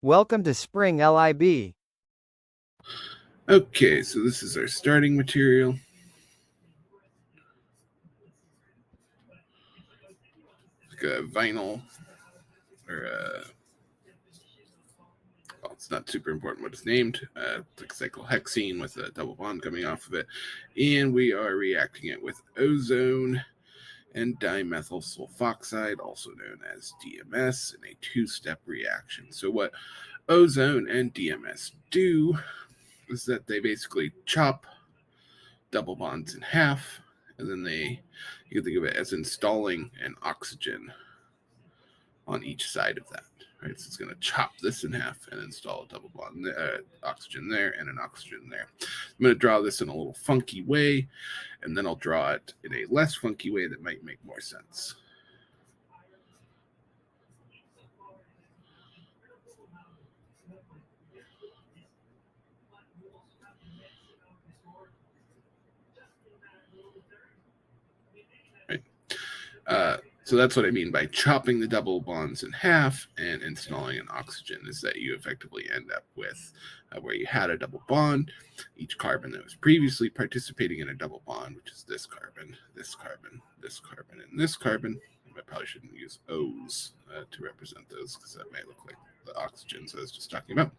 Welcome to Spring LIB. Okay, so this is our starting material. Like a vinyl, or well, it's not super important what it's named. It's like cyclohexene with a double bond coming off of it. And we are reacting it with ozone and dimethyl sulfoxide, also known as DMS, in a two-step reaction. So what ozone and DMS do is that they basically chop double bonds in half, and then you can think of it as installing an oxygen on each side of that. Right, so it's going to chop this in half and install a double bond, oxygen there and an oxygen there. I'm going to draw this in a little funky way, and then I'll draw it in a less funky way that might make more sense. Right. So that's what I mean by chopping the double bonds in half and installing an oxygen, is that you effectively end up with where you had a double bond, each carbon that was previously participating in a double bond, which is this carbon, this carbon, this carbon, and this carbon. I probably shouldn't use O's to represent those because that may look like the oxygens I was just talking about.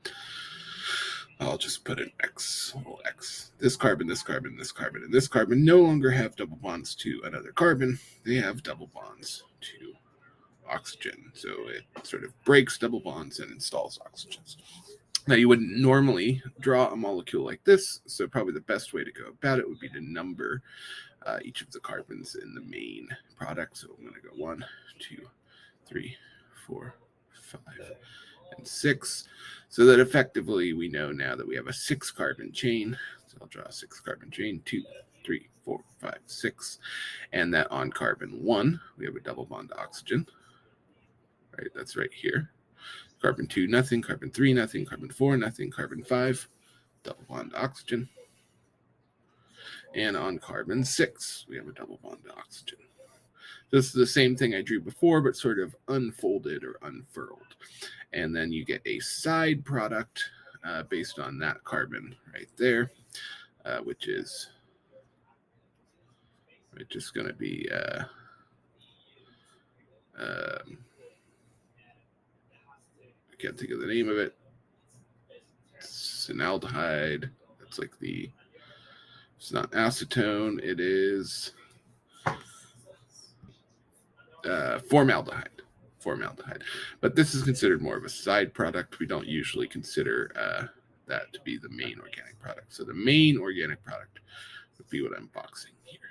I'll just put an X, a little X. This carbon, this carbon, this carbon, and this carbon no longer have double bonds to another carbon. They have double bonds to oxygen. So it sort of breaks double bonds and installs oxygens. Now, you wouldn't normally draw a molecule like this, so probably the best way to go about it would be to number each of the carbons in the main product. So I'm going to go 1, 2, 3, 4, 5, and 6, so that effectively we know now that we have a 6-carbon chain. So I'll draw a 6-carbon chain, 2, 3, 4, 5, 6, and that on carbon 1 we have a double bond to oxygen. Right, that's right here. Carbon 2, nothing. Carbon 3, nothing. Carbon 4, nothing. Carbon 5, double bond to oxygen. And on carbon 6 we have a double bond to oxygen. This is the same thing I drew before, but sort of unfolded or unfurled. And then you get a side product based on that carbon right there, which is just going to be I can't think of the name of it. It's an aldehyde. It's like it's not acetone. It is formaldehyde. But this is considered more of a side product. We don't usually consider that to be the main organic product. So the main organic product would be what I'm boxing here.